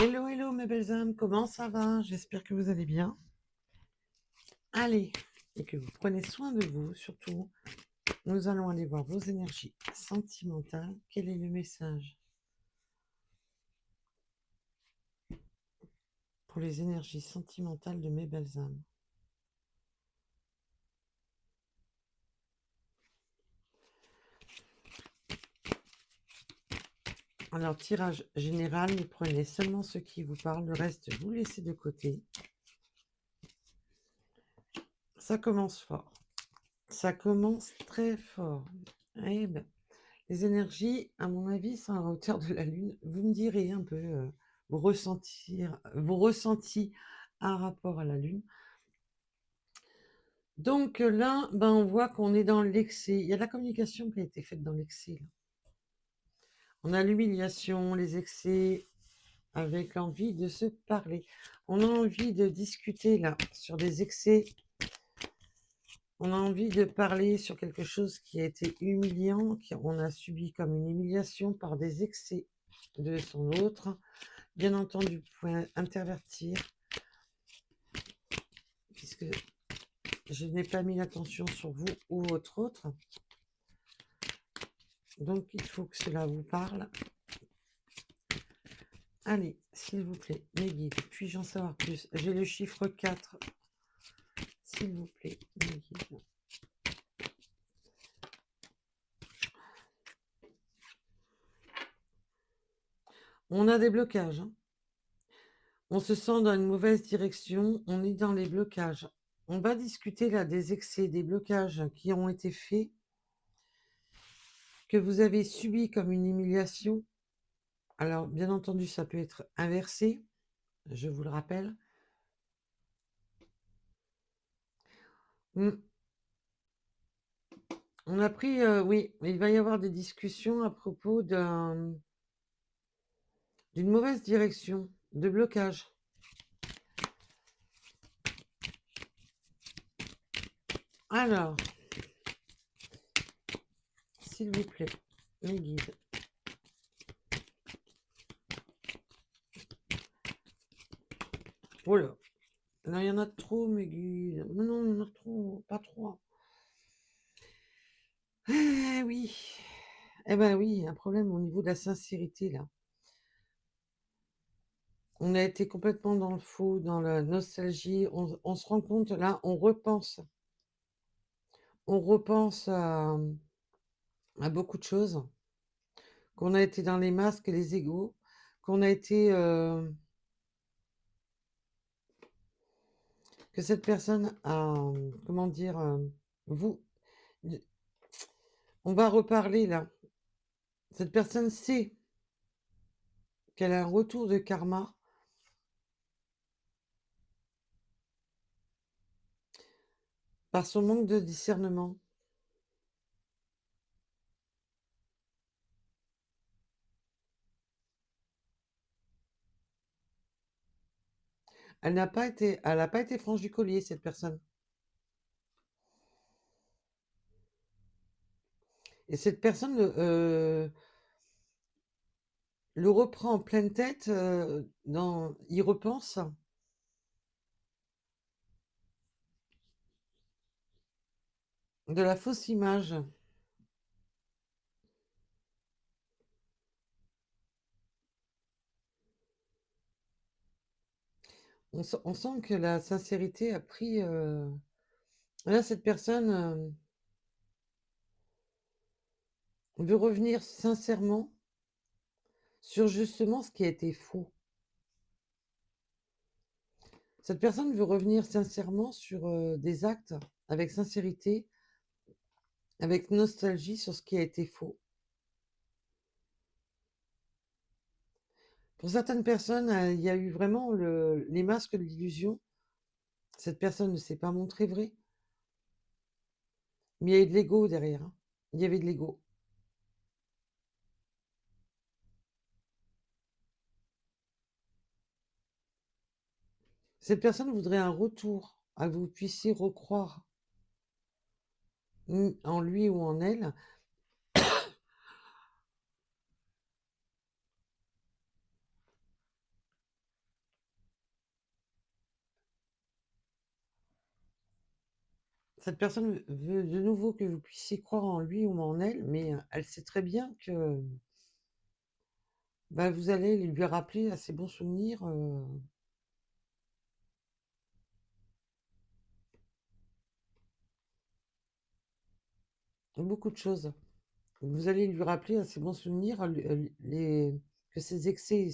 Hello, hello mes belles âmes, comment ça va? J'espère que vous allez bien. Allez, et que vous prenez soin de vous, surtout. Nous allons aller voir vos énergies sentimentales. Quel est le message pour les énergies sentimentales de mes belles âmes? Alors, tirage général, vous prenez seulement ce qui vous parle, le reste, vous laissez de côté. Ça commence fort. Ça commence très fort. Eh ben, les énergies, à mon avis, sont à la hauteur de la Lune. Vous me direz un peu vos ressentis à rapport à la Lune. Donc là, ben, on voit qu'on est dans l'excès. Il y a de la communication qui a été faite dans l'excès, là. On a l'humiliation, les excès, avec l'envie de se parler. On a envie de discuter là sur des excès. On a envie de parler sur quelque chose qui a été humiliant, qu'on a subi comme une humiliation par des excès de son autre. Bien entendu, vous pouvez intervertir, puisque je n'ai pas mis l'attention sur vous ou votre autre. Donc, il faut que cela vous parle. Allez, s'il vous plaît, mes guides, puis-je en savoir plus? J'ai le chiffre 4. S'il vous plaît, mes guides. On a des blocages, hein. On se sent dans une mauvaise direction. On est dans les blocages. On va discuter là des excès, des blocages qui ont été faits, que vous avez subis comme une humiliation. Alors, bien entendu, ça peut être inversé, je vous le rappelle. On a pris, oui, il va y avoir des discussions à propos d'une mauvaise direction, de blocage. Alors, s'il vous plaît, mes guides. Voilà. Là, il y en a trop, mes guides. Mais non, il y en a trop, pas trop. Eh oui. Eh ben oui, un problème au niveau de la sincérité, là. On a été complètement dans le faux, dans la nostalgie. On se rend compte, là, on repense. On repense à beaucoup de choses. Qu'on a été dans les masques et les égos. Qu'on a été... que cette personne a... comment dire... vous... On va reparler, là. Cette personne sait qu'elle a un retour de karma par son manque de discernement. Elle n'a pas été franche du collier, cette personne. Et cette personne le reprend en pleine tête, il repense. De la fausse image. On sent que la sincérité a pris... Là, cette personne veut revenir sincèrement sur justement ce qui a été faux. Cette personne veut revenir sincèrement sur des actes, avec sincérité, avec nostalgie sur ce qui a été faux. Pour certaines personnes, il y a eu vraiment les masques de l'illusion. Cette personne ne s'est pas montrée vraie. Mais il y a eu de l'ego derrière, hein. Il y avait de l'ego. Cette personne voudrait un retour, à que vous puissiez recroire en lui ou en elle. Cette personne veut de nouveau que vous puissiez croire en lui ou en elle, mais elle sait très bien que bah, vous allez lui rappeler à ses bons souvenirs beaucoup de choses. Vous allez lui rappeler à ses bons souvenirs que ces excès,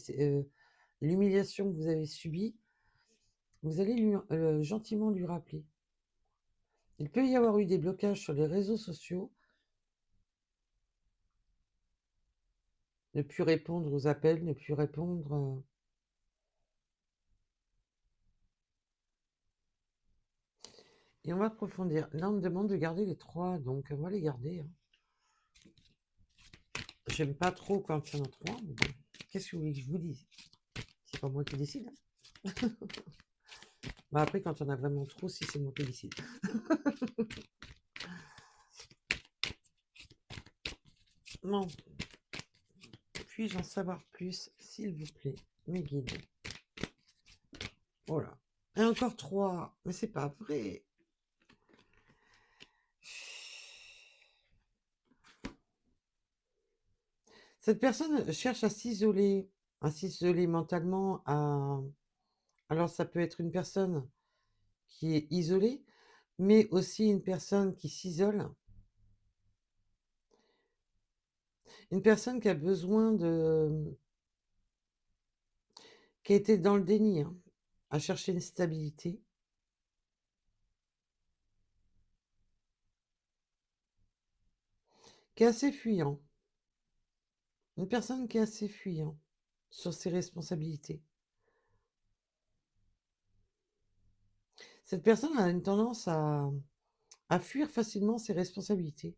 l'humiliation que vous avez subie, vous allez gentiment lui rappeler. Il peut y avoir eu des blocages sur les réseaux sociaux, ne plus répondre aux appels, ne plus répondre. Et on va approfondir. Là, on me demande de garder les 3, donc on va les garder. Hein. J'aime pas trop quand il y en a 3, mais bon. Qu'est-ce que vous voulez que je vous dise? C'est pas moi qui décide. Hein. Bah après, quand il y en a vraiment trop, si c'est moi qui décide. Bon. Puis-je en savoir plus, s'il vous plaît, mes guides? Voilà. Et encore 3. Mais c'est pas vrai. Cette personne cherche à s'isoler mentalement. Alors, ça peut être une personne qui est isolée, mais aussi une personne qui s'isole. Une personne qui a besoin qui a été dans le déni, hein, à chercher une stabilité. Qui est assez fuyant. Une personne qui est assez fuyant sur ses responsabilités. Cette personne a une tendance à fuir facilement ses responsabilités.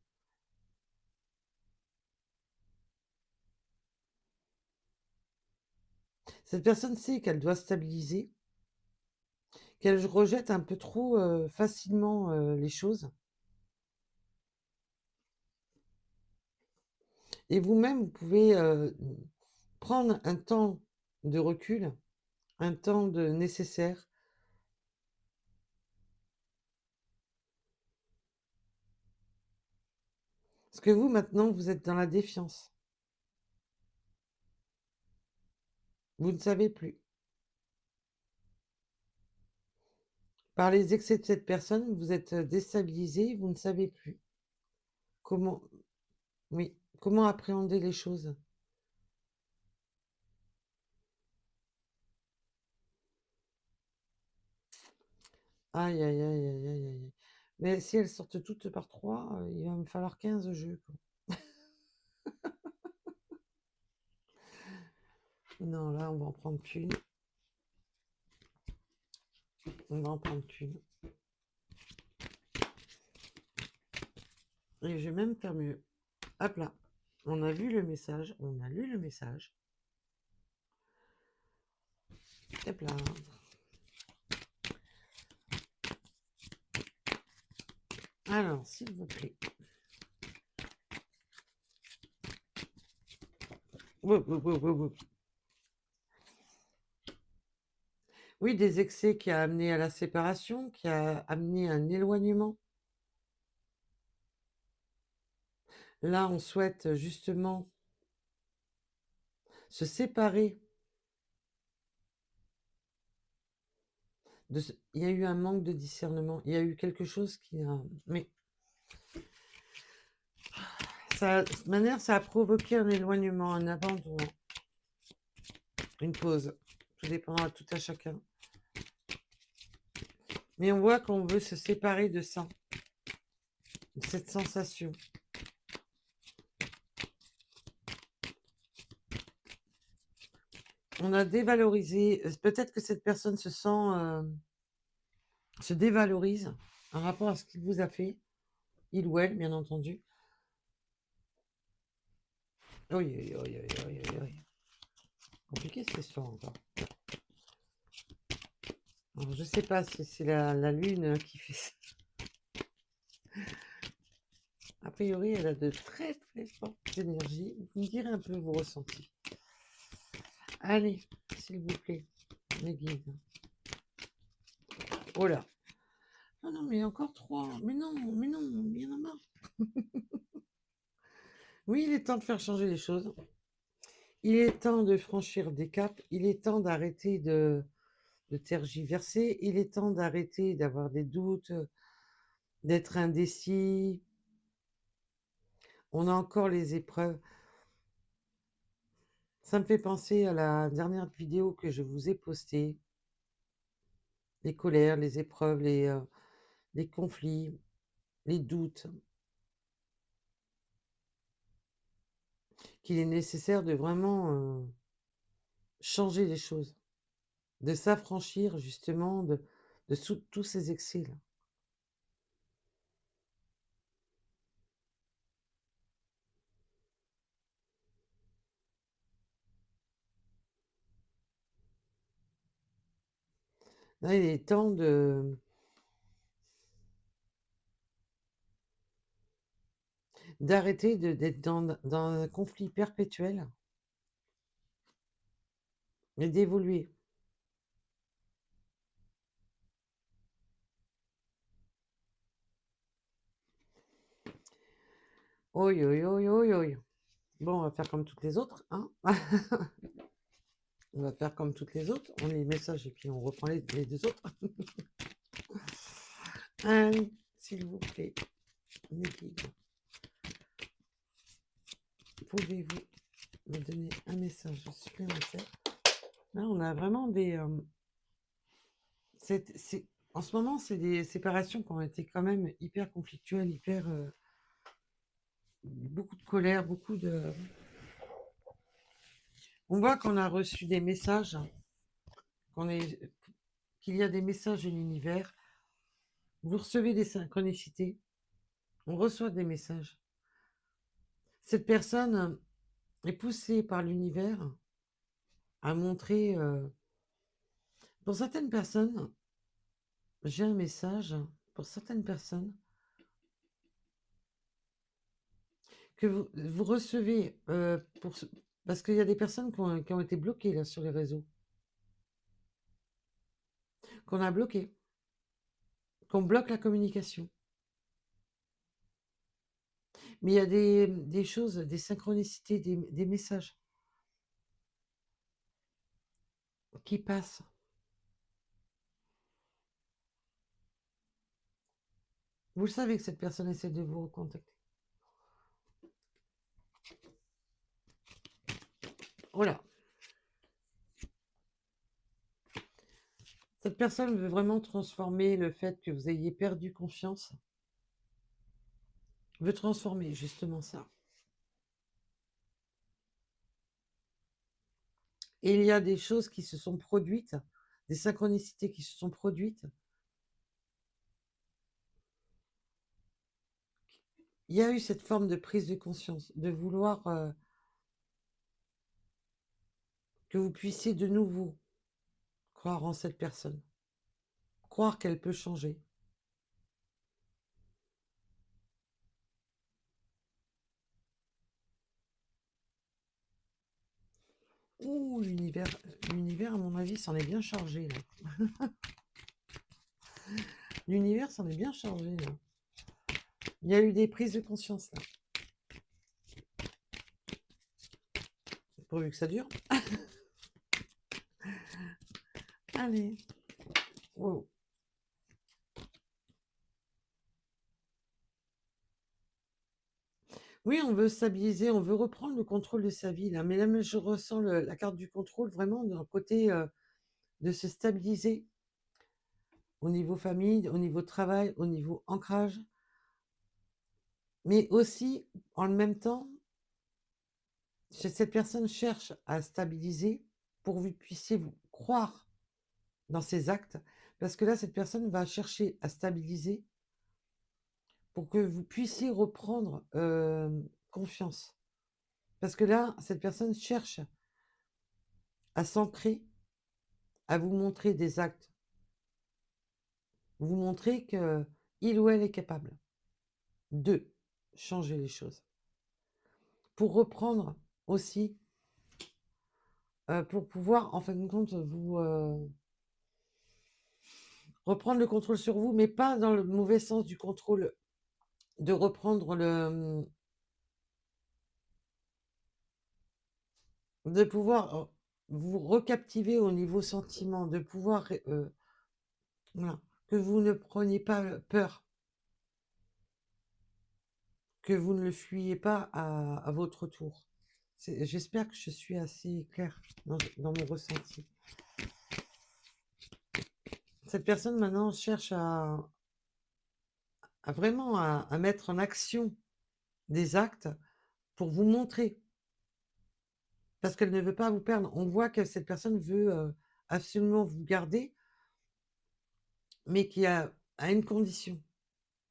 Cette personne sait qu'elle doit stabiliser, qu'elle rejette un peu trop facilement les choses. Et vous-même, vous pouvez prendre un temps de recul, un temps nécessaire. Parce que vous, maintenant, vous êtes dans la défiance. Vous ne savez plus. Par les excès de cette personne, vous êtes déstabilisé, vous ne savez plus comment, oui, comment appréhender les choses. Aïe, aïe, aïe, aïe, aïe, aïe. Mais si elles sortent toutes par 3, il va me falloir 15 jeux, quoi. Non, là, on va en prendre qu'une. On va en prendre qu'une. Et je vais même faire mieux. Hop là. On a vu le message. On a lu le message. Hop là. Alors, s'il vous plaît. Oui, des excès qui a amené à la séparation, qui a amené un éloignement. Là, on souhaite justement se séparer. Il y a eu un manque de discernement. Il y a eu quelque chose qui a... Mais ça, de toute manière, ça a provoqué un éloignement, un abandon, une pause. Tout dépendra tout à chacun. Mais on voit qu'on veut se séparer de ça, de cette sensation. On a dévalorisé. Peut-être que cette personne se dévalorise en rapport à ce qu'il vous a fait, il ou elle, bien entendu. Oui, oui, oui, oui, oui, oui. Compliqué cette histoire encore. Alors, je sais pas si c'est la lune qui fait ça. A priori, elle a de très très fortes énergies. Vous me direz un peu vos ressentis. Allez, s'il vous plaît, mes guides. Oh là. Ah non, mais encore 3. Mais non, il y en a marre. Oui, il est temps de faire changer les choses. Il est temps de franchir des caps. Il est temps d'arrêter de tergiverser. Il est temps d'arrêter d'avoir des doutes, d'être indécis. On a encore les épreuves. Ça me fait penser à la dernière vidéo que je vous ai postée. Les colères, les épreuves, les conflits, les doutes. Qu'il est nécessaire de vraiment changer les choses. De s'affranchir justement de tous ces excès-là. Là, il est temps d'arrêter d'être dans un conflit perpétuel et d'évoluer. Oi, oi, oi, oi, oi. Bon, on va faire comme toutes les autres, hein. On va faire comme toutes les autres. On lit les messages et puis on reprend les deux autres. Allez, s'il vous plaît, mes guides, pouvez-vous me donner un message supplémentaire? Là, on a vraiment des... en ce moment, c'est des séparations qui ont été quand même hyper conflictuelles, hyper... beaucoup de colère, beaucoup de... On voit qu'on a reçu des messages, qu'il y a des messages de l'univers. Vous recevez des synchronicités, on reçoit des messages. Cette personne est poussée par l'univers à montrer... pour certaines personnes, j'ai un message, pour certaines personnes, que vous recevez, parce qu'il y a des personnes qui ont été bloquées là sur les réseaux, qu'on a bloquées, qu'on bloque la communication. Mais il y a des choses, des synchronicités, des messages qui passent. Vous savez que cette personne essaie de vous recontacter. Voilà. Cette personne veut vraiment transformer le fait que vous ayez perdu confiance. Veut transformer justement ça. Et il y a des choses qui se sont produites, des synchronicités qui se sont produites. Il y a eu cette forme de prise de conscience, de vouloir que vous puissiez de nouveau croire en cette personne, croire qu'elle peut changer. Ouh, l'univers, à mon avis, s'en est bien chargé, là. L'univers s'en est bien chargé, là. Il y a eu des prises de conscience, là. Pourvu que ça dure. Allez. Wow. Oui, on veut stabiliser, on veut reprendre le contrôle de sa vie, là. Mais là, je ressens la carte du contrôle vraiment d'un côté de se stabiliser au niveau famille, au niveau travail, au niveau ancrage. Mais aussi, en même temps, cette personne cherche à stabiliser pour que vous puissiez vous croire dans ses actes. Parce que là, cette personne va chercher à stabiliser pour que vous puissiez reprendre confiance. Parce que là, cette personne cherche à s'ancrer, à vous montrer des actes, vous montrer qu'il ou elle est capable de changer les choses. Pour reprendre aussi, pour pouvoir, en fin de compte, vous reprendre le contrôle sur vous, mais pas dans le mauvais sens du contrôle, de reprendre de pouvoir vous recaptiver au niveau sentiment, de pouvoir, voilà, que vous ne preniez pas peur, que vous ne le fuyiez pas à votre tour. J'espère que je suis assez claire dans mon ressenti. Cette personne maintenant cherche vraiment à mettre en action des actes pour vous montrer, parce qu'elle ne veut pas vous perdre. On voit que cette personne veut absolument vous garder, mais qui a une condition.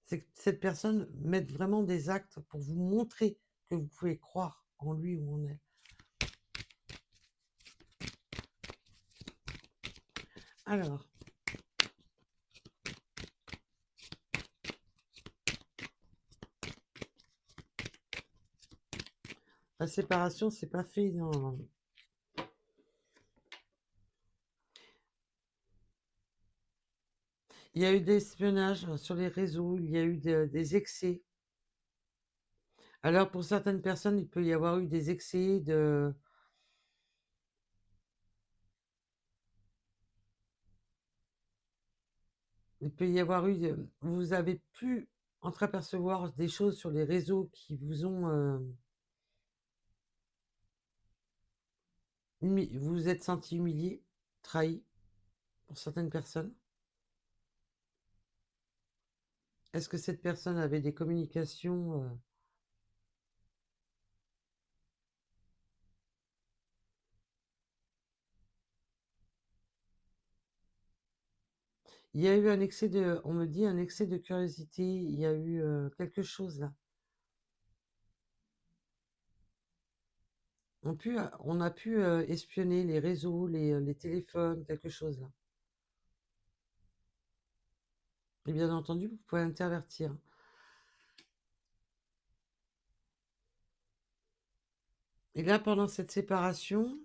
C'est que cette personne mette vraiment des actes pour vous montrer que vous pouvez croire en lui ou en elle. Alors, la séparation, c'est pas fait dans... Il y a eu des espionnages sur les réseaux, il y a eu des excès. Alors, pour certaines personnes, il peut y avoir eu des excès de... Il peut y avoir eu... Vous avez pu entreapercevoir des choses sur les réseaux qui vous ont... vous vous êtes senti humilié, trahi, pour certaines personnes. Est-ce que cette personne avait des communications Il y a eu un excès de... On me dit un excès de curiosité, il y a eu quelque chose là. On a pu espionner les réseaux, les téléphones, quelque chose là. Et bien entendu, vous pouvez intervertir. Et là, pendant cette séparation,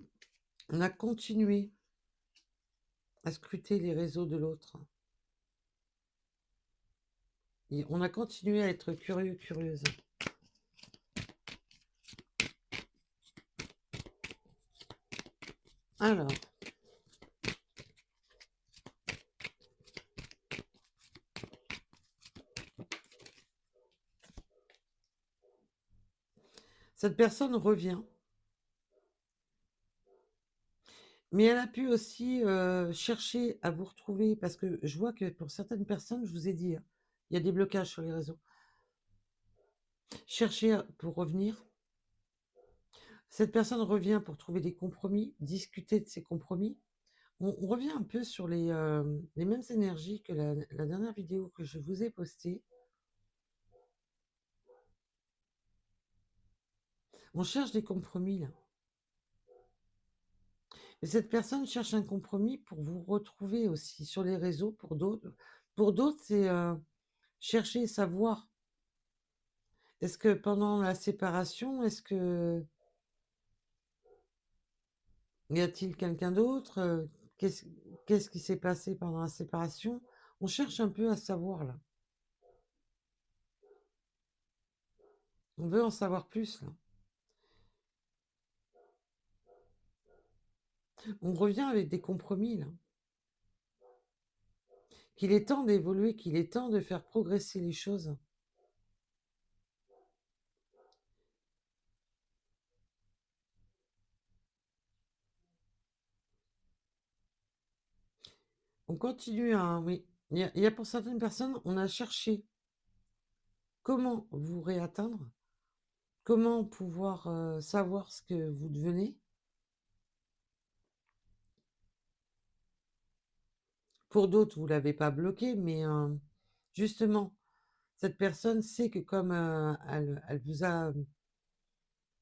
on a continué à scruter les réseaux de l'autre. Et on a continué à être curieux, curieuse. Alors, cette personne revient. Mais elle a pu aussi chercher à vous retrouver, parce que je vois que pour certaines personnes, je vous ai dit, hein, il y a des blocages sur les réseaux. Chercher pour revenir. Cette personne revient pour trouver des compromis, discuter de ces compromis. On revient un peu sur les mêmes énergies que la dernière vidéo que je vous ai postée. On cherche des compromis là. Et cette personne cherche un compromis pour vous retrouver aussi sur les réseaux pour d'autres. Pour d'autres, c'est chercher, savoir. Est-ce que pendant la séparation, est-ce que y a-t-il quelqu'un d'autre? Qu'est-ce qui s'est passé pendant la séparation? On cherche un peu à savoir là. On veut en savoir plus là. On revient avec des compromis là. Qu'il est temps d'évoluer, qu'il est temps de faire progresser les choses. On continue à... Oui, il y a pour certaines personnes, on a cherché comment vous réatteindre, comment pouvoir savoir ce que vous devenez. Pour d'autres, vous ne l'avez pas bloqué, mais justement, cette personne sait que comme elle vous a,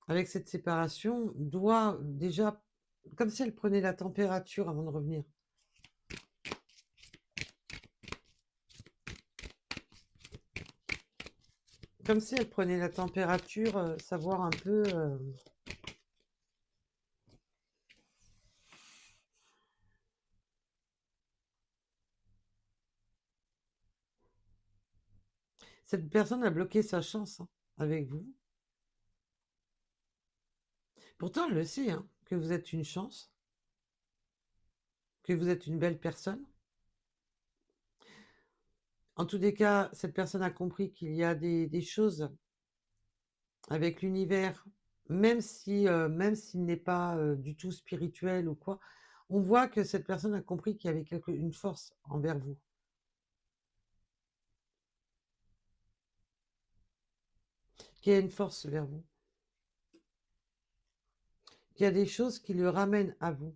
avec cette séparation, doit déjà, comme si elle prenait la température avant de revenir. Comme si elle prenait la température, savoir un peu... Cette personne a bloqué sa chance hein, avec vous. Pourtant, elle le sait, hein, que vous êtes une chance, que vous êtes une belle personne. En tous les cas, cette personne a compris qu'il y a des choses avec l'univers, même s'il n'est pas du tout spirituel ou quoi. On voit que cette personne a compris qu'il y avait une force envers vous. Qu'il y a une force vers vous. Qu'il y a des choses qui le ramènent à vous.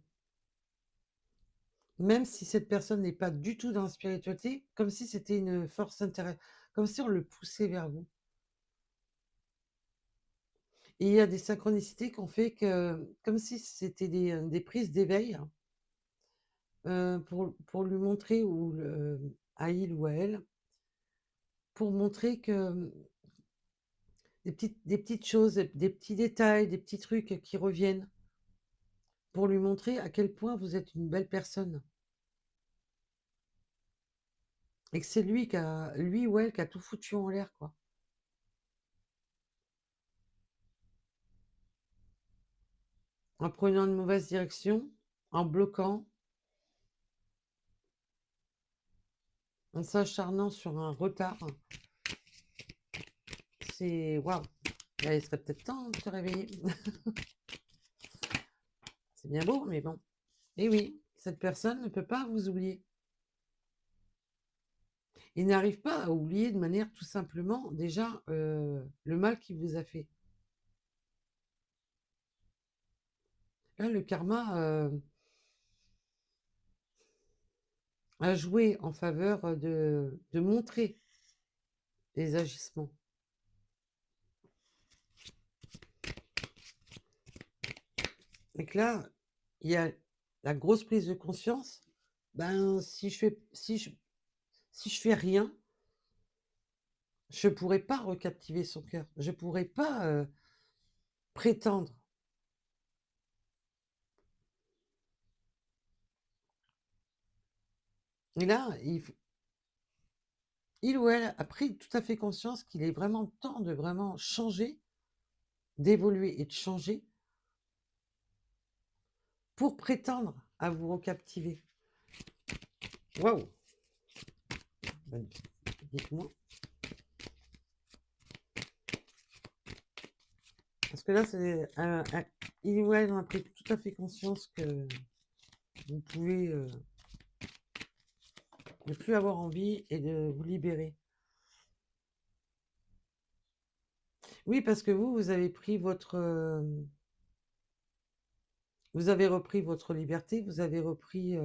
Même si cette personne n'est pas du tout dans la spiritualité, comme si c'était une force intérieure, comme si on le poussait vers vous. Et il y a des synchronicités qu'on fait que, comme si c'était des prises d'éveil pour lui montrer, à il ou à elle, pour montrer que des petites choses, des petits détails, des petits trucs qui reviennent, pour lui montrer à quel point vous êtes une belle personne. Et que c'est lui ou elle qui a tout foutu en l'air, quoi. En prenant une mauvaise direction, en bloquant, en s'acharnant sur un retard. C'est waouh! Là, il serait peut-être temps de se réveiller. C'est bien beau, mais bon. Et oui, cette personne ne peut pas vous oublier. Il n'arrive pas à oublier de manière tout simplement déjà le mal qu'il vous a fait. Là, le karma a joué en faveur de montrer les agissements. Et que là, il y a la grosse prise de conscience. Ben, si je fais rien, je pourrais pas recaptiver son cœur. Je pourrais pas prétendre. Et là, il ou elle a pris tout à fait conscience qu'il est vraiment temps de vraiment changer, d'évoluer et de changer pour prétendre à vous recaptiver. Waouh! Ben, dites-moi. Parce que là, c'est il ou elle en a pris tout à fait conscience que vous pouvez ne plus avoir envie et de vous libérer. Oui, parce que vous avez pris vous avez repris votre liberté, vous avez repris.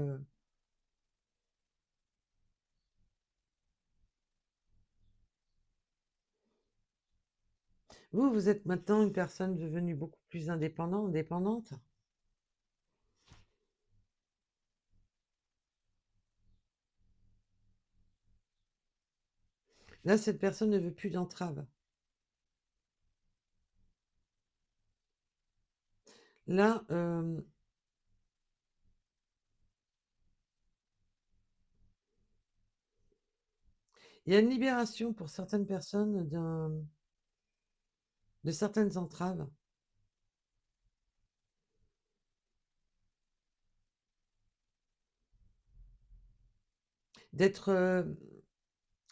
Vous êtes maintenant une personne devenue beaucoup plus indépendante. Là, cette personne ne veut plus d'entrave. Là, il y a une libération pour certaines personnes de certaines entraves. D'être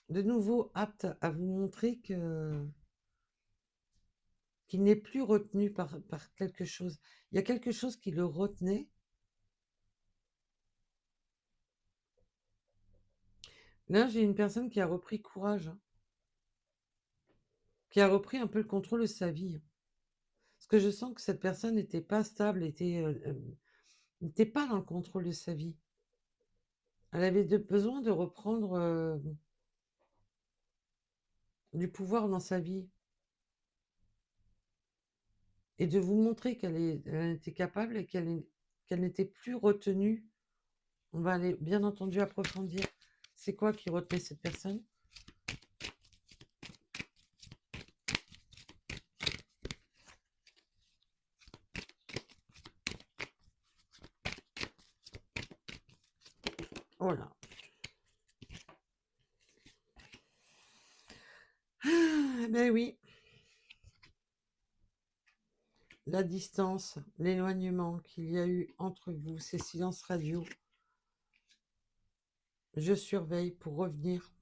de nouveau apte à vous montrer qu'il n'est plus retenu par quelque chose. Il y a quelque chose qui le retenait. Là, j'ai une personne qui a repris courage, hein, qui a repris un peu le contrôle de sa vie. Parce que je sens que cette personne n'était pas stable, n'était pas dans le contrôle de sa vie. Elle avait besoin de reprendre du pouvoir dans sa vie et de vous montrer elle était capable et qu'elle n'était plus retenue. On va aller bien entendu approfondir. C'est quoi qui retenait cette personne? Voilà. ben oui, la distance, l'éloignement qu'il y a eu entre vous, ces silences radio, je surveille pour revenir.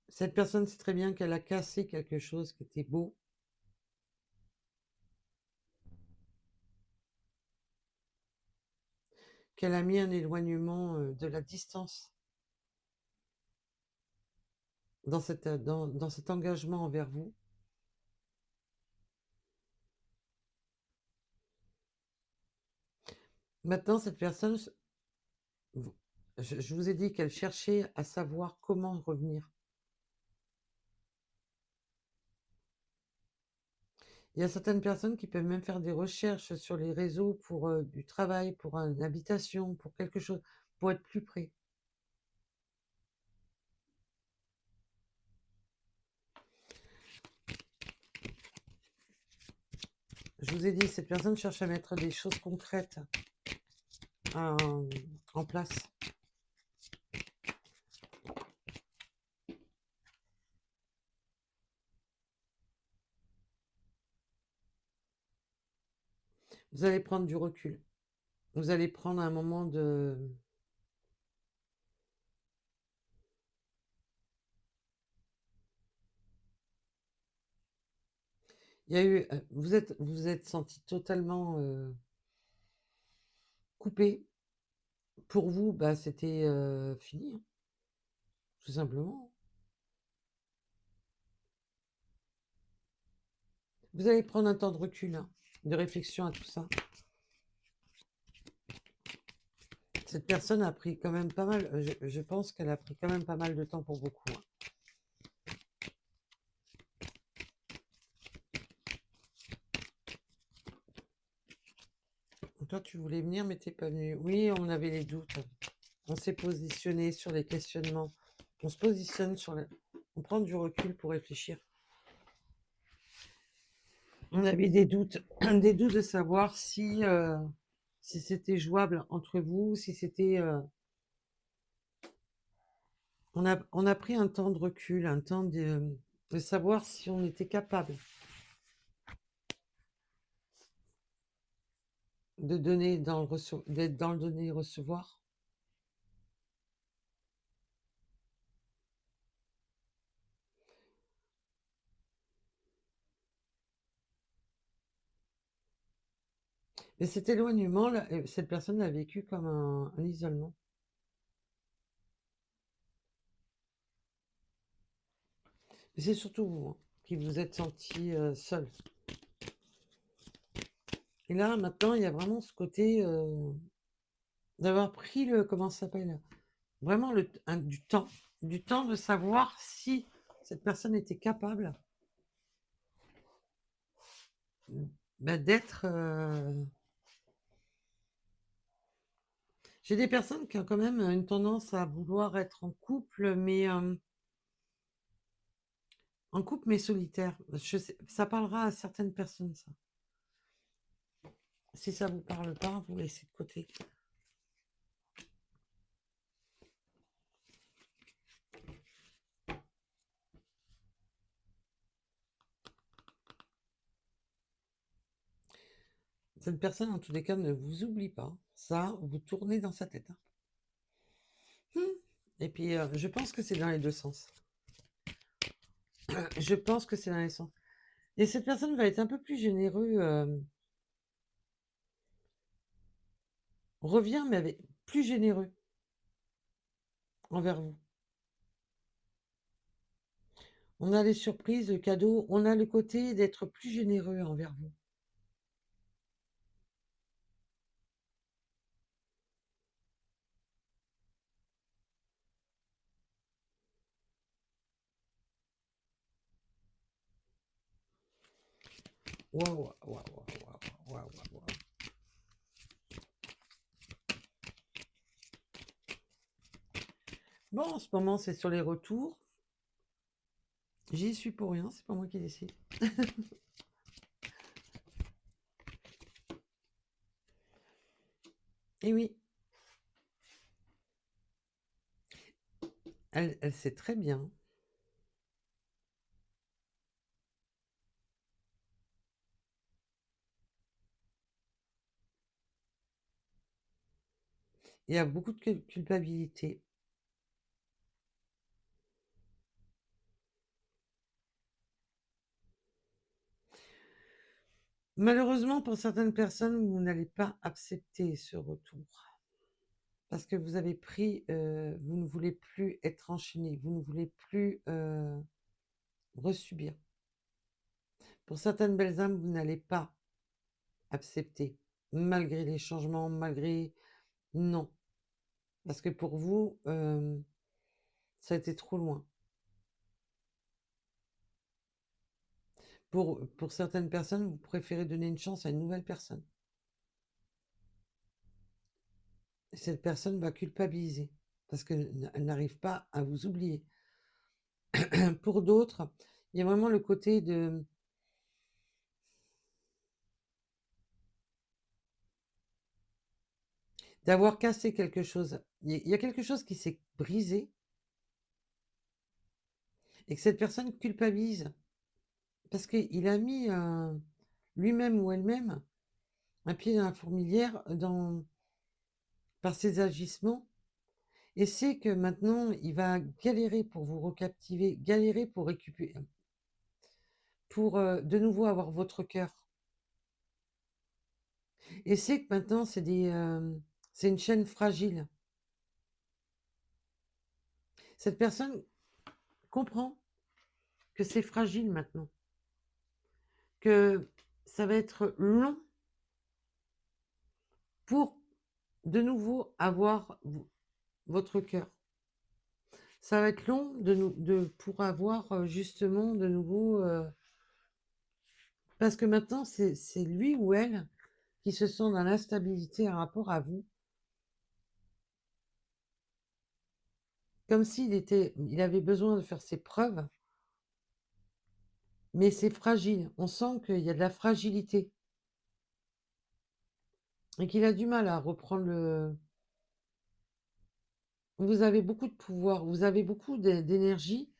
Cette personne sait très bien qu'elle a cassé quelque chose qui était beau. Qu'elle a mis un éloignement de la distance dans dans cet engagement envers vous. Maintenant, cette personne, je vous ai dit qu'elle cherchait à savoir comment revenir. Il y a certaines personnes qui peuvent même faire des recherches sur les réseaux pour du travail, pour une habitation, pour quelque chose, pour être plus près. Je vous ai dit, cette personne cherche à mettre des choses concrètes en place. Vous allez prendre du recul. Vous allez prendre un moment de... Il y a eu... vous êtes senti totalement coupé. Pour vous, bah, c'était fini, hein, tout simplement. Vous allez prendre un temps de recul, hein, de réflexion à tout ça. Cette personne a pris quand même pas mal, je pense qu'elle a pris quand même pas mal de temps pour beaucoup, hein. Toi, tu voulais venir, mais t'es pas venu. Oui, on avait les doutes. On s'est positionné sur les questionnements. On se positionne sur les... On prend du recul pour réfléchir. On avait des doutes, des doutes de savoir si, si c'était jouable entre vous, si c'était... on a pris un temps de recul, un temps de savoir si on était capable de donner dans le d'être dans le donner et recevoir. Mais cet éloignement, là, cette personne l'a vécu comme un isolement. Mais c'est surtout vous, hein, qui vous êtes senti seul. Et là, maintenant, il y a vraiment ce côté d'avoir pris le, comment ça s'appelle, vraiment du temps de savoir si cette personne était capable bah, d'être... J'ai des personnes qui ont quand même une tendance à vouloir être en couple, mais solitaire. Ça parlera à certaines personnes, ça. Si ça vous parle pas, vous laissez de côté. Cette personne, en tous les cas, ne vous oublie pas. Ça, vous tournez dans sa tête, hein. Et puis, je pense que c'est dans les deux sens. Je pense que c'est dans les sens. Et cette personne va être un peu plus généreux. Revient, mais avec plus généreux envers vous. On a les surprises, le cadeau. On a le côté d'être plus généreux envers vous. Waouh, waouh, waouh, waouh, waouh. Bon, en ce moment, c'est sur les retours. J'y suis pour rien, c'est pas moi qui décide. Et oui. Elle sait très bien. Il y a beaucoup de culpabilité. Malheureusement, pour certaines personnes, vous n'allez pas accepter ce retour. Parce que vous avez pris, vous ne voulez plus être enchaîné, vous ne voulez plus resubir. Pour certaines belles âmes, vous n'allez pas accepter, malgré les changements, malgré... Non. Parce que pour vous, ça a été trop loin. Pour certaines personnes, vous préférez donner une chance à une nouvelle personne. Et cette personne va culpabiliser parce qu'elle n'arrive pas à vous oublier. Pour d'autres, il y a vraiment le côté de d'avoir cassé quelque chose. Il y a quelque chose qui s'est brisé et que cette personne culpabilise parce qu'il a mis lui-même ou elle-même un pied dans la fourmilière par ses agissements et sait que maintenant il va galérer pour vous recaptiver, galérer pour récupérer, pour de nouveau avoir votre cœur. Et c'est que maintenant c'est une chaîne fragile. Cette personne comprend que c'est fragile maintenant, que ça va être long pour de nouveau avoir votre cœur. Ça va être long pour avoir justement de nouveau... parce que maintenant, c'est lui ou elle qui se sent dans l'instabilité par rapport à vous. Comme il avait besoin de faire ses preuves, mais c'est fragile. On sent qu'il y a de la fragilité. Et qu'il a du mal à reprendre le... Vous avez beaucoup de pouvoir, vous avez beaucoup d'énergie.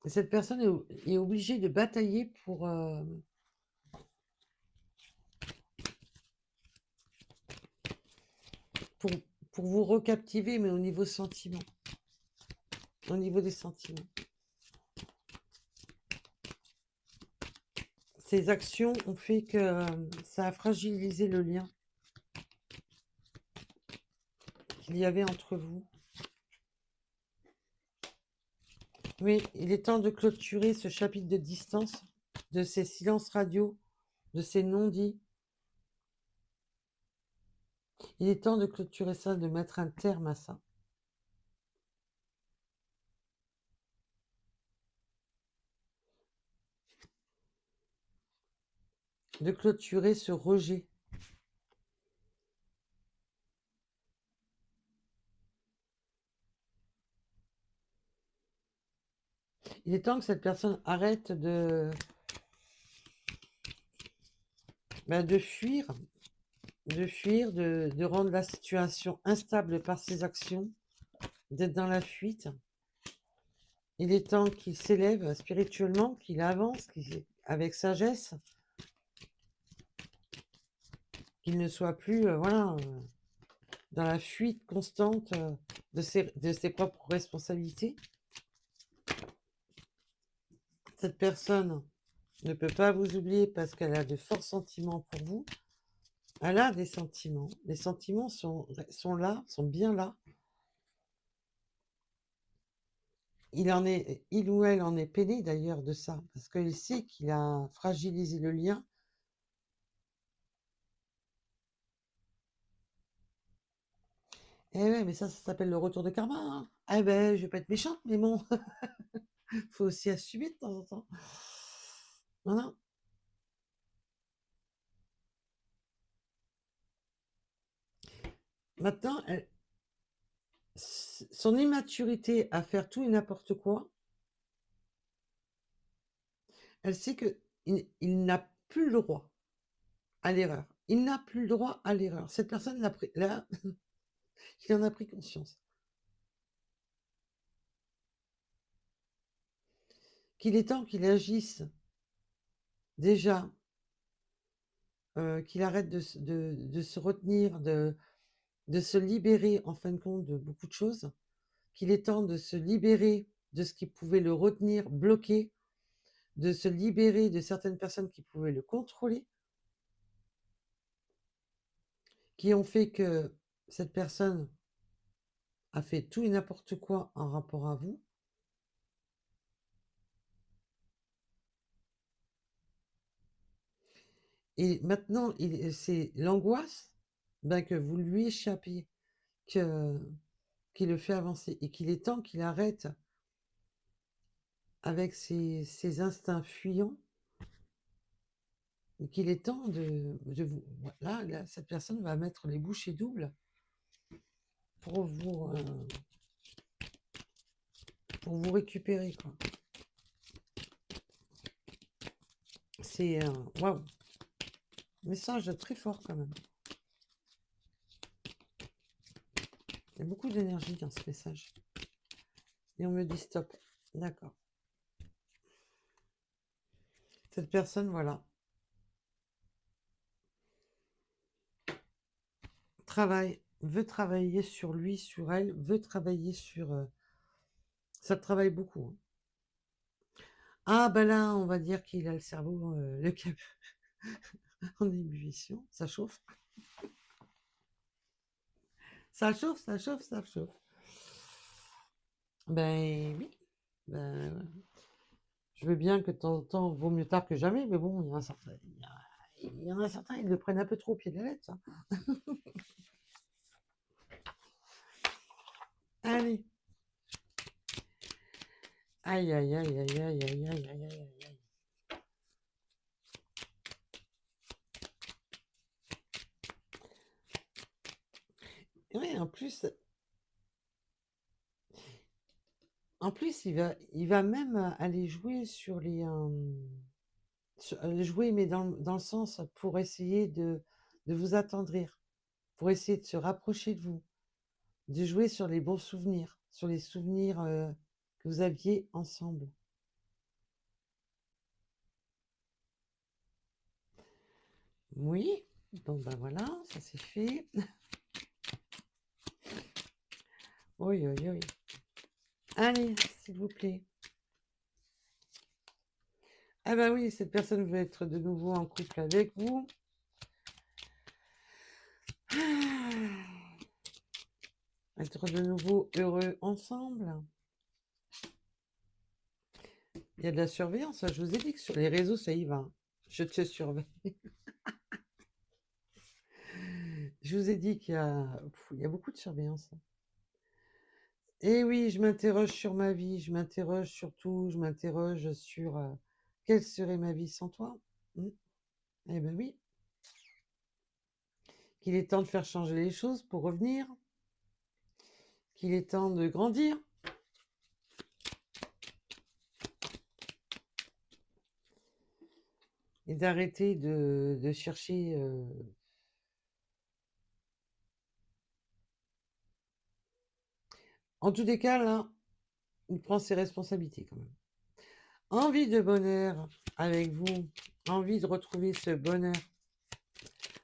Cette personne est obligée de batailler pour, pour vous recaptiver, mais au niveau sentiment. Au niveau des sentiments. Ces actions ont fait que ça a fragilisé le lien qu'il y avait entre vous. Oui, il est temps de clôturer ce chapitre de distance, de ces silences radio, de ces non-dits. Il est temps de clôturer ça, de mettre un terme à ça. De clôturer ce rejet. Il est temps que cette personne arrête de fuir, de rendre la situation instable par ses actions, d'être dans la fuite. Il est temps qu'il s'élève spirituellement, qu'il avance avec sagesse, qu'il ne soit plus dans la fuite constante de ses propres responsabilités. Cette personne ne peut pas vous oublier parce qu'elle a de forts sentiments pour vous. Elle a des sentiments. Les sentiments sont là, sont bien là. Il ou elle en est peiné d'ailleurs de ça, parce qu'il sait qu'il a fragilisé le lien. Eh ouais, mais ça s'appelle le retour de karma, hein. Eh ben, je vais pas être méchante, mais bon, faut aussi assumer de temps en temps. Voilà. Maintenant, son immaturité à faire tout et n'importe quoi, elle sait que il n'a plus le droit à l'erreur. Il n'a plus le droit à l'erreur. Cette personne l'a pris, là, il en a pris conscience. qu'il est temps qu'il agisse déjà, qu'il arrête de se retenir, de se libérer en fin de compte de beaucoup de choses, qu'il est temps de se libérer de ce qui pouvait le retenir bloqué, de se libérer de certaines personnes qui pouvaient le contrôler, qui ont fait que cette personne a fait tout et n'importe quoi en rapport à vous. Et maintenant, c'est l'angoisse que vous lui échappiez, qui le fait avancer, et qu'il est temps qu'il arrête avec ses instincts fuyants, et qu'il est temps de vous... Là, cette personne va mettre les bouchées doubles pour vous récupérer, quoi. C'est waouh, message très fort quand même. Il y a beaucoup d'énergie dans ce message. Et on me dit stop. D'accord. Cette personne, voilà, veut travailler sur lui, sur elle, veut travailler sur... ça travaille beaucoup, hein. Ah, ben là, on va dire qu'il a le cerveau, le cap en ébullition. Ça chauffe. Ça chauffe, ça chauffe, ça chauffe. Ben oui. Ben, je veux bien que de temps en temps, vaut mieux tard que jamais, mais bon, il y en a certains, il y en a certains, ils le prennent un peu trop au pied de la lettre, ça. Allez. Aïe, aïe, aïe, aïe, aïe, aïe, aïe, aïe, aïe, aïe. Oui, en plus, il va même aller jouer sur jouer, mais dans le sens pour essayer de vous attendrir, pour essayer de se rapprocher de vous, de jouer sur les bons souvenirs, sur les souvenirs que vous aviez ensemble. Oui, donc ben voilà, ça c'est fait. Oui, oui, oui. Allez, s'il vous plaît. Ah bah oui, cette personne veut être de nouveau en couple avec vous. Être de nouveau heureux ensemble. Il y a de la surveillance. Je vous ai dit que sur les réseaux, ça y va. Je te surveille. Je vous ai dit qu'il y a beaucoup de surveillance. Et oui, je m'interroge sur ma vie, je m'interroge sur tout, je m'interroge sur quelle serait ma vie sans toi. Eh ben oui. Qu'il est temps de faire changer les choses pour revenir. Qu'il est temps de grandir. Et d'arrêter de chercher... En tous les cas, là, il prend ses responsabilités quand même. Envie de bonheur avec vous, envie de retrouver ce bonheur.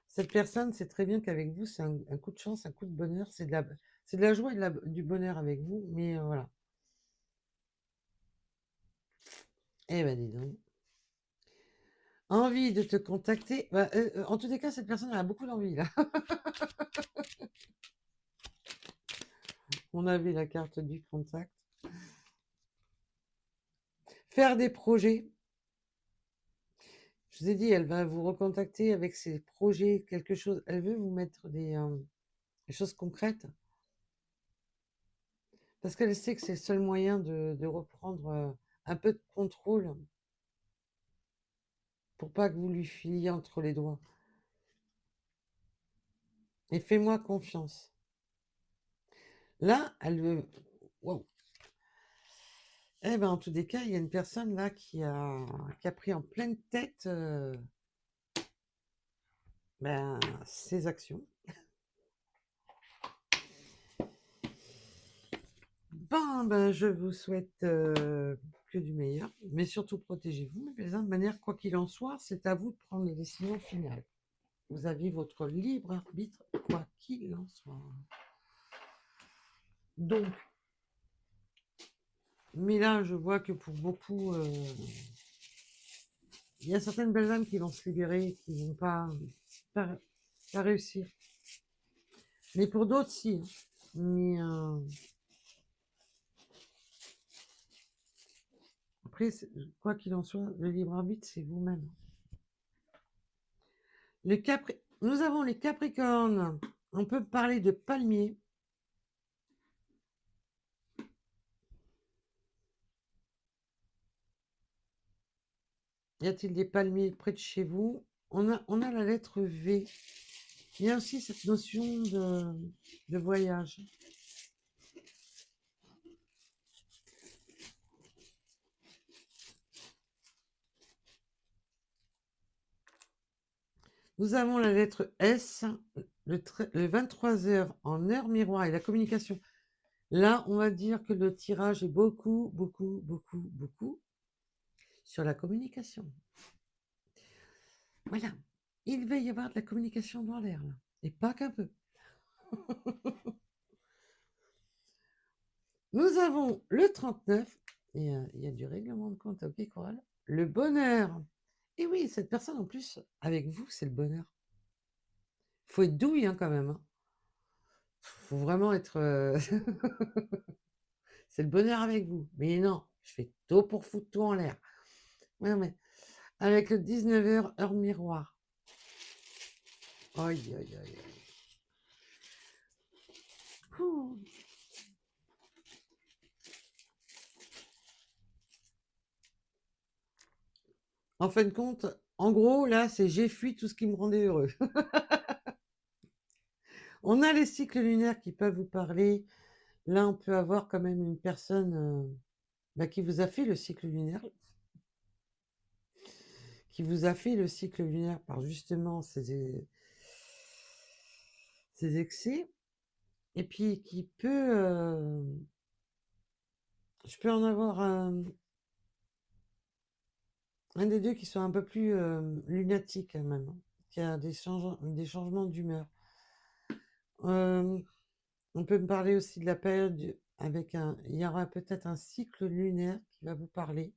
Cette personne sait très bien qu'avec vous, c'est un coup de chance, un coup de bonheur, c'est de la joie et du bonheur avec vous, mais voilà. Eh ben dis donc. Envie de te contacter. En tous les cas, cette personne a beaucoup d'envie, là. On avait la carte du contact. Faire des projets. Je vous ai dit, elle va vous recontacter avec ses projets, quelque chose. Elle veut vous mettre des choses concrètes. Parce qu'elle sait que c'est le seul moyen de reprendre un peu de contrôle pour pas que vous lui filiez entre les doigts. Et fais-moi confiance. Là, elle veut... Wow. Eh ben, en tous les cas, il y a une personne là qui a pris en pleine tête ses actions. Bon, ben, je vous souhaite que du meilleur, mais surtout protégez-vous, mes Pézins. De manière, quoi qu'il en soit, c'est à vous de prendre la décision finale. Vous avez votre libre arbitre, quoi qu'il en soit. Donc, mais là, je vois que pour beaucoup, il y a certaines belles âmes qui vont se libérer, qui vont pas réussir. Mais pour d'autres, si. Hein. Mais après, quoi qu'il en soit, le libre arbitre, c'est vous-même. Nous avons les Capricornes. On peut parler de palmiers. Y a-t-il des palmiers près de chez vous? On a la lettre V. Il y a aussi cette notion de voyage. Nous avons la lettre S, le 23 heures en heure miroir et la communication. Là, on va dire que le tirage est beaucoup sur la communication. Voilà. Il va y avoir de la communication dans l'air, là. Et pas qu'un peu. Nous avons le 39, et il y a du règlement de compte, ok, Coral. Le bonheur. Et oui, cette personne, en plus, avec vous, c'est le bonheur. Faut être douille, hein, quand même. Hein. Faut vraiment être... c'est le bonheur avec vous. Mais non, je fais tout pour foutre tout en l'air. Ouais, mais avec le 19h, heure miroir. Aïe, aïe, aïe. Ouh. En fin de compte, en gros, là, c'est j'ai fui tout ce qui me rendait heureux. On a les cycles lunaires qui peuvent vous parler. Là, on peut avoir quand même une personne qui vous a fait le cycle lunaire, qui vous a fait le cycle lunaire par justement ces excès, et puis qui peut... je peux en avoir un des deux qui soit un peu plus lunatique quand même, hein, qui a des changements d'humeur. On peut me parler aussi de la période avec il y aura peut-être un cycle lunaire qui va vous parler.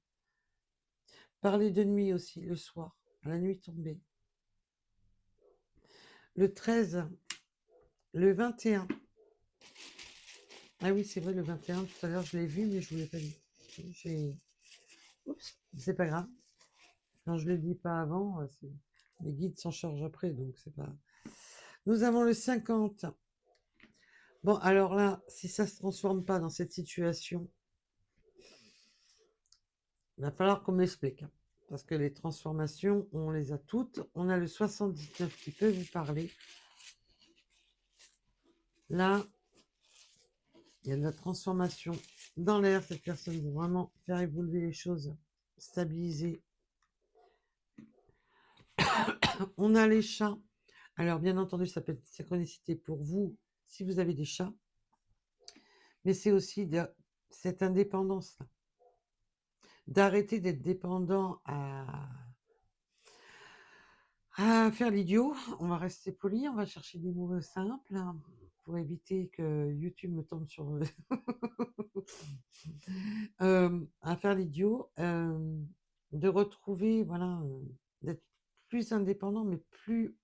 Parler de nuit aussi, le soir, à la nuit tombée. Le 13, le 21. Ah oui, c'est vrai, le 21, tout à l'heure, je l'ai vu, mais je ne vous l'ai pas dit. Oups, c'est pas grave. Quand je ne le dis pas avant, les guides s'en chargent après, donc c'est pas... Nous avons le 50. Bon, alors là, si ça ne se transforme pas dans cette situation, il va falloir qu'on m'explique. Hein, parce que les transformations, on les a toutes. On a le 79 qui peut vous parler. Là, il y a de la transformation dans l'air. Cette personne veut vraiment faire évoluer les choses, stabiliser. On a les chats. Alors, bien entendu, ça peut être synchronicité pour vous si vous avez des chats. Mais c'est aussi cette indépendance d'arrêter d'être dépendant à faire l'idiot. On va rester poli, on va chercher des mots simples hein, pour éviter que YouTube me tombe sur à faire l'idiot, de retrouver, voilà, d'être plus indépendant, mais plus...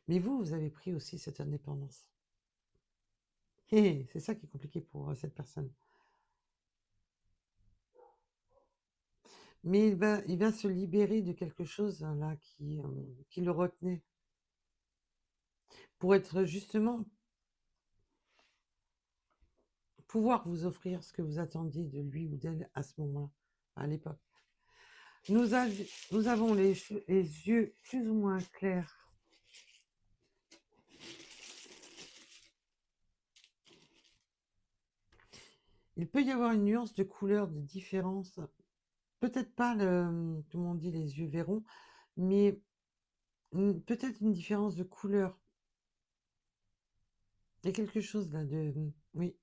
Mais vous avez pris aussi cette indépendance. Et c'est ça qui est compliqué pour cette personne. Mais il va se libérer de quelque chose là qui le retenait. Pour être justement, pouvoir vous offrir ce que vous attendiez de lui ou d'elle à ce moment-là, à l'époque. Nous avons les yeux plus ou moins clairs. Il peut y avoir une nuance de couleur, de différence. Peut-être pas, comment on dit, les yeux verrons, mais peut-être une différence de couleur. Il y a quelque chose là de... Oui.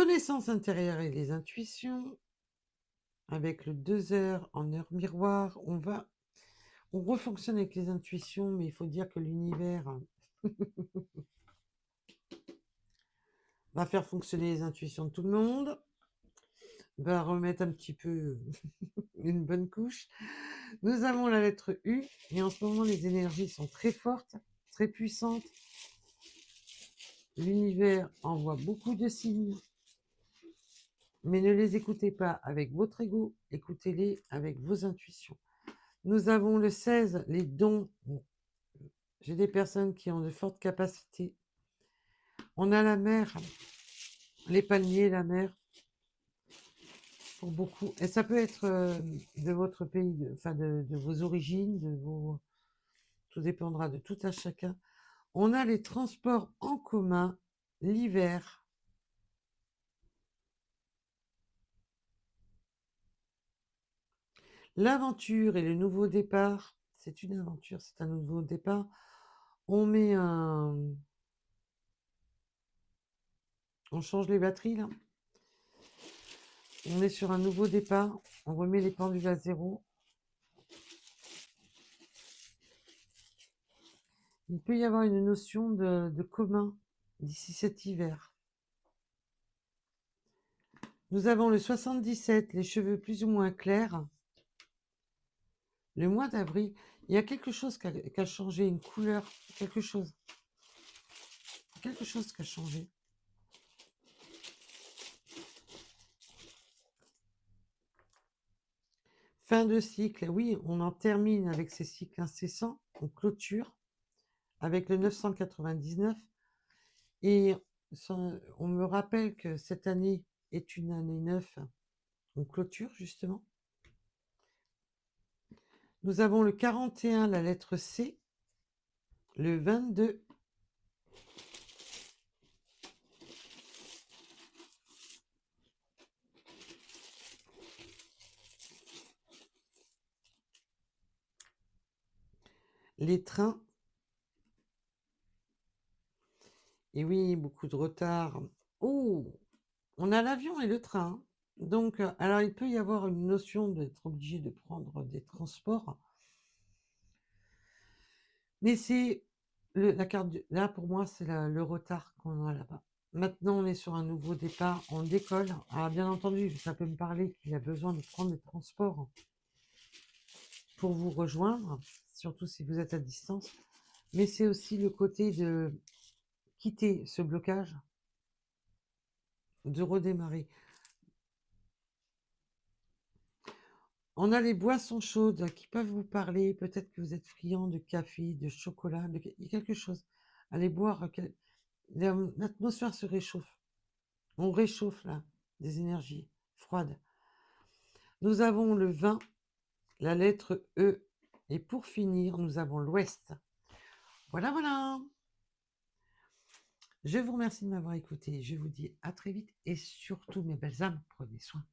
connaissances intérieures et les intuitions. Avec le 2 heures en heure miroir, on refonctionne avec les intuitions, mais il faut dire que l'univers va faire fonctionner les intuitions de tout le monde, va remettre un petit peu une bonne couche. Nous avons la lettre U, et en ce moment, les énergies sont très fortes, très puissantes. L'univers envoie beaucoup de signes, mais ne les écoutez pas avec votre ego, écoutez-les avec vos intuitions. Nous avons le 16, les dons. J'ai des personnes qui ont de fortes capacités. On a la mer, les palmiers, la mer, pour beaucoup. Et ça peut être de votre pays, enfin de vos origines, tout dépendra de tout un chacun. On a les transports en commun, l'hiver. L'aventure et le nouveau départ. C'est une aventure, c'est un nouveau départ. On met on change les batteries là. On est sur un nouveau départ. On remet les pendules à zéro. Il peut y avoir une notion de commun d'ici cet hiver. Nous avons le 77, les cheveux plus ou moins clairs. Le mois d'avril, il y a quelque chose qui a changé, une couleur, quelque chose. Quelque chose qui a changé. Fin de cycle, oui, on en termine avec ces cycles incessants, on clôture avec le 999. Et on me rappelle que cette année est une année 9, on clôture justement. Nous avons le 41, la lettre C, le 22, les trains. Et oui, beaucoup de retard. Oh, on a l'avion et le train. Donc, alors il peut y avoir une notion d'être obligé de prendre des transports. Mais c'est la carte là pour moi, c'est le retard qu'on a là-bas. Maintenant, on est sur un nouveau départ, on décolle. Alors, bien entendu, ça peut me parler qu'il a besoin de prendre des transports pour vous rejoindre, surtout si vous êtes à distance. Mais c'est aussi le côté de quitter ce blocage, de redémarrer. On a les boissons chaudes qui peuvent vous parler. Peut-être que vous êtes friand de café, de chocolat, quelque chose. Allez boire. L'atmosphère se réchauffe. On réchauffe là des énergies froides. Nous avons le vin, la lettre E. Et pour finir, nous avons l'Ouest. Voilà, voilà. Je vous remercie de m'avoir écouté. Je vous dis à très vite. Et surtout, mes belles âmes, prenez soin.